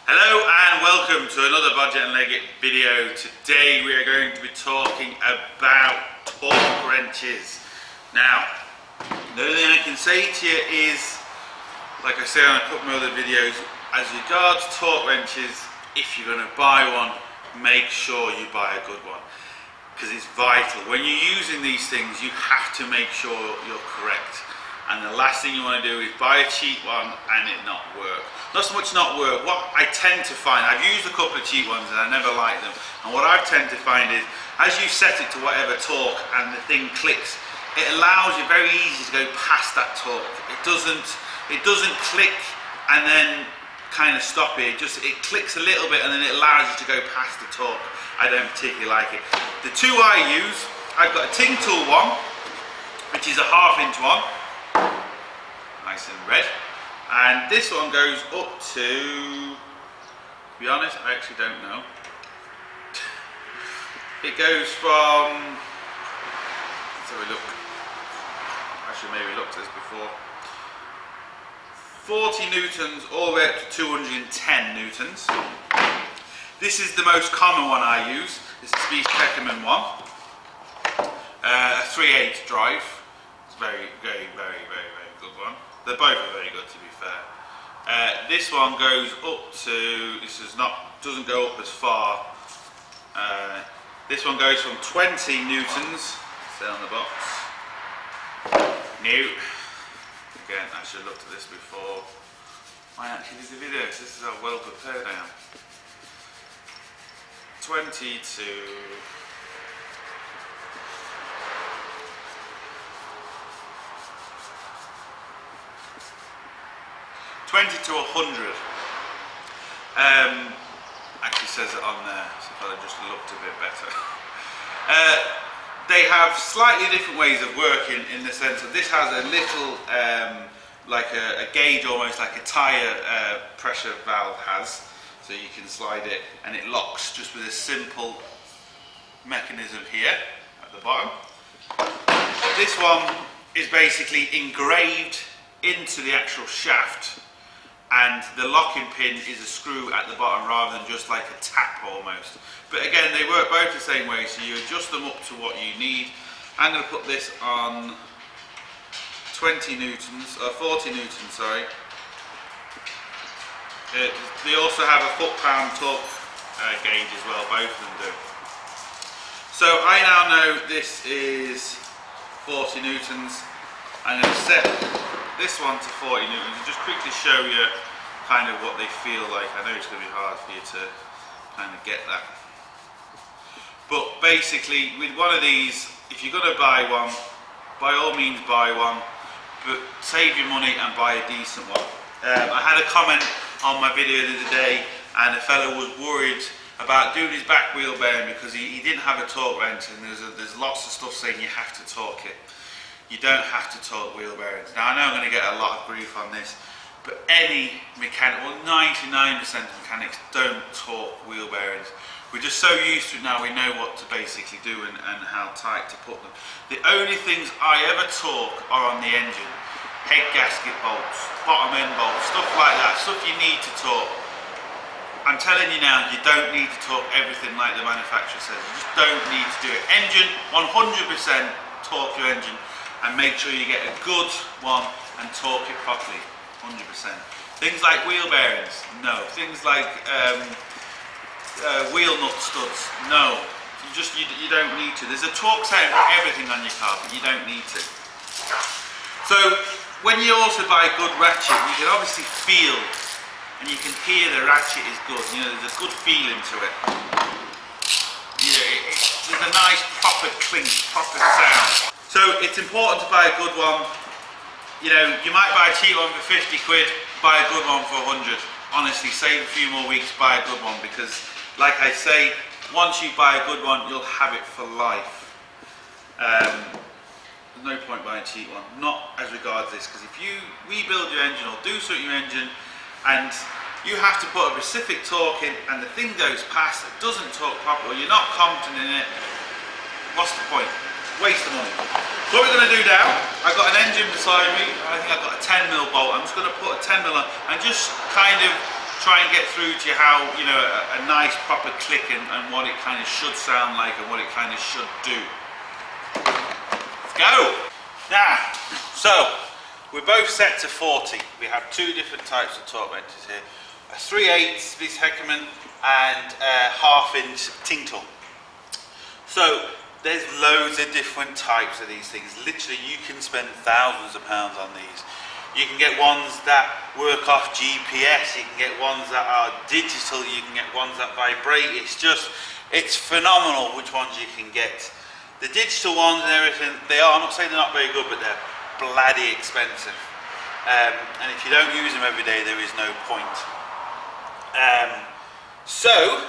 Hello and welcome to another bodgit and leggit video. Today we are going to be talking about torque wrenches. Now, the only thing I can say to you is, like I say on a couple of other videos, as regards torque wrenches, if you're going to buy one, make sure you buy a good one, because it's vital. When you're using these things, you have to make sure you're correct. And the last thing you want to do is buy a cheap one and it not work. Not so much not work, what I tend to find, I've used a couple of cheap ones and I never like them, and what I tend to find is, as you set it to whatever torque and the thing clicks, it allows you very easy to go past that torque. It doesn't click and then kind of stop it, it clicks a little bit and then it allows you to go past the torque. I don't particularly like it. The two I use, I've got a Ting Tool one, which is a 1/2 inch one, nice and red. And this one goes up to be honest, I actually don't know. It goes from, let's have a look. I should maybe looked at this before. 40 newtons all the way up to 210 newtons. This is the most common one I use. This is the Peckerman one. A 3/8 drive. It's very good one. They're both very good, to be fair. This one goes up to, doesn't go up as far. This one goes from 20 newtons, say on the box. New. Again, I should have looked at this before I actually did the video. This is how well prepared I am. 20 to 100. Actually says it on there, so if I just looked a bit better. They have slightly different ways of working, in the sense that this has a little, like a gauge, almost like a tyre pressure valve has, so you can slide it and it locks just with a simple mechanism here at the bottom. This one is basically engraved into the actual shaft, and the locking pin is a screw at the bottom rather than just like a tap almost. But again, they work both the same way, so you adjust them up to what you need. I'm going to put this on 40 newtons, sorry. They also have a foot-pound torque gauge as well, both of them do. So I now know this is 40 newtons. I'm going to set this one to 40 newtons and just quickly show you kind of what they feel like. I know it's going to be hard for you to kind of get that. But basically, with one of these, if you're going to buy one, by all means buy one, but save your money and buy a decent one. I had a comment on my video the other day, and a fellow was worried about doing his back wheel bearing because he didn't have a torque wrench, and there's lots of stuff saying you have to torque it. You don't have to torque wheel bearings. Now I know I'm going to get a lot of grief on this, but any mechanic, well 99% of mechanics don't torque wheel bearings. We're just so used to it now, we know what to basically do and how tight to put them. The only things I ever torque are on the engine. Head gasket bolts, bottom end bolts, stuff like that, stuff you need to torque. I'm telling you now, you don't need to torque everything like the manufacturer says. You just don't need to do it. Engine, 100% torque your engine. And make sure you get a good one and torque it properly, 100%. Things like wheel bearings, no. Things like wheel nut studs, no. You don't need to. There's a torque setting for everything on your car, but you don't need to. So when you also buy a good ratchet, you can obviously feel and you can hear the ratchet is good. You know, there's a good feeling to it. There's a nice proper clink, proper sound. So it's important to buy a good one. You know, you might buy a cheap one for 50 quid, buy a good one for 100. Honestly, save a few more weeks, buy a good one, because like I say, once you buy a good one, you'll have it for life. There's no point buying a cheap one, not as regards this, because if you rebuild your engine or do something to your engine and you have to put a specific torque in and the thing goes past, it doesn't torque properly, or you're not confident in it, what's the point? Waste of money. So what we're going to do now, I've got an engine beside me, I think I've got a 10mm bolt. I'm just going to put a 10mm on and just kind of try and get through to you how, you know, a nice proper click and what it kind of should sound like and what it kind of should do. Let's go! Now, so we're both set to 40. We have two different types of torque wrenches here. A 3/8 Swiss Heckermann and a 1/2 inch Tinkle. So there's loads of different types of these things. Literally you can spend thousands of pounds on these. You can get ones that work off GPS, you can get ones that are digital, you can get ones that vibrate. It's phenomenal which ones you can get. The digital ones and everything, I'm not saying they're not very good, but they're bloody expensive. And if you don't use them every day, there is no point. So,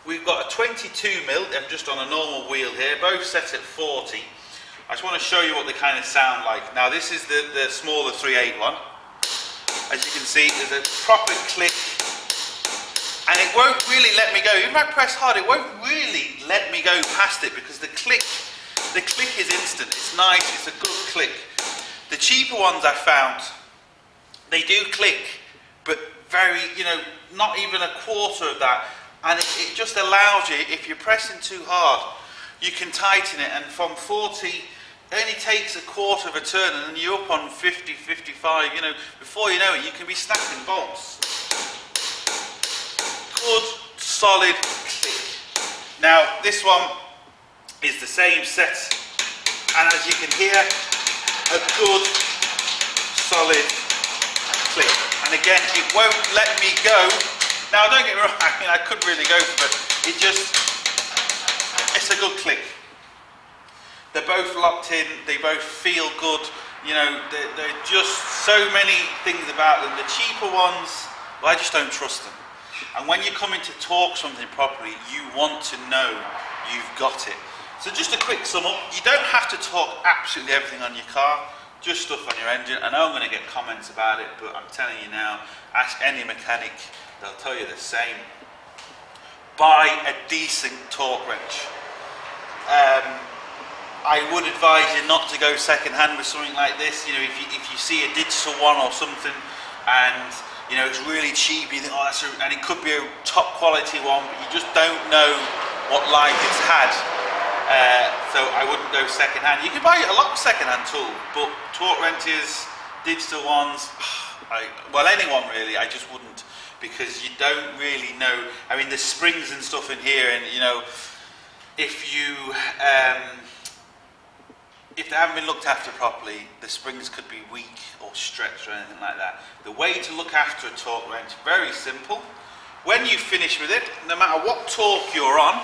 we've got a 22mm, I'm just on a normal wheel here, both set at 40. I just want to show you what they kind of sound like. Now this is the smaller 3/8 one. As you can see, there's a proper click, and it won't really let me go. Even if I press hard, it won't really let me go past it because the click is instant. It's nice, it's a good click. The cheaper ones I found, they do click, but very, you know, not even a quarter of that, and it just allows you, if you're pressing too hard, you can tighten it, and from 40, it only takes a quarter of a turn, and then you're up on 50, 55, you know, before you know it, you can be snapping bolts. Good, solid click. Now, this one is the same set, and as you can hear, a good, solid click. And again, it won't let me go. Now, don't get me wrong, I mean, I could really go for it, it's a good click. They're both locked in, they both feel good, you know, they're just so many things about them. The cheaper ones, well, I just don't trust them. And when you come in to torque something properly, you want to know you've got it. So just a quick sum up, you don't have to torque absolutely everything on your car, just stuff on your engine. I know I'm going to get comments about it, but I'm telling you now, ask any mechanic, they'll tell you the same. Buy a decent torque wrench. I would advise you not to go second hand with something like this. You know, if you see a digital one or something and you know it's really cheap, you think, oh, and it could be a top quality one, but you just don't know what life it's had. So I wouldn't go second hand. You can buy a lot of second hand tools, but torque wrenches, digital ones, well, anyone really, I just wouldn't, because you don't really know. I mean, there's springs and stuff in here, and you know, if they haven't been looked after properly, the springs could be weak or stretched or anything like that. The way to look after a torque wrench, very simple. When you finish with it, no matter what torque you're on,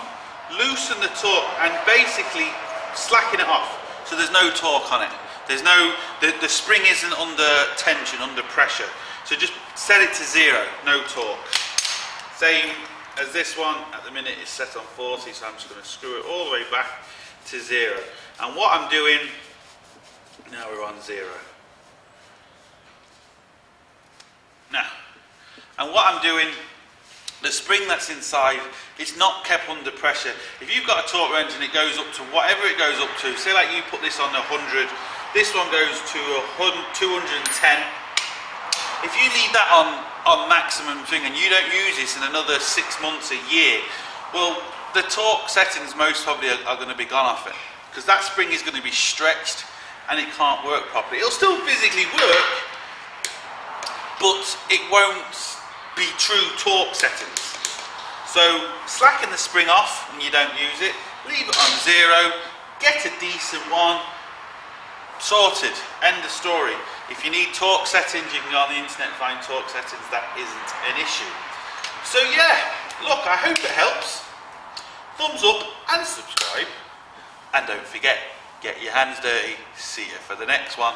loosen the torque and basically slacken it off so there's no torque on it. There's no, the spring isn't under tension, under pressure. So just set it to 0, no torque. Same as this one, at the minute it's set on 40, so I'm just going to screw it all the way back to 0. And what I'm doing, now we're on 0. Now, and what I'm doing, the spring that's inside, it's not kept under pressure. If you've got a torque wrench and it goes up to whatever it goes up to, say like you put this on 100, this one goes to 210. If you leave that on maximum thing and you don't use this in another 6 months, a year, well, the torque settings most probably are going to be gone off it, because that spring is going to be stretched and it can't work properly. It'll still physically work, but it won't be true torque settings. So slacken the spring off when you don't use it, leave it on 0, get a decent one, sorted, end of story. If you need torque settings, you can go on the internet and find torque settings, that isn't an issue. So yeah, look, I hope it helps. Thumbs up and subscribe, and don't forget, get your hands dirty. See you for the next one.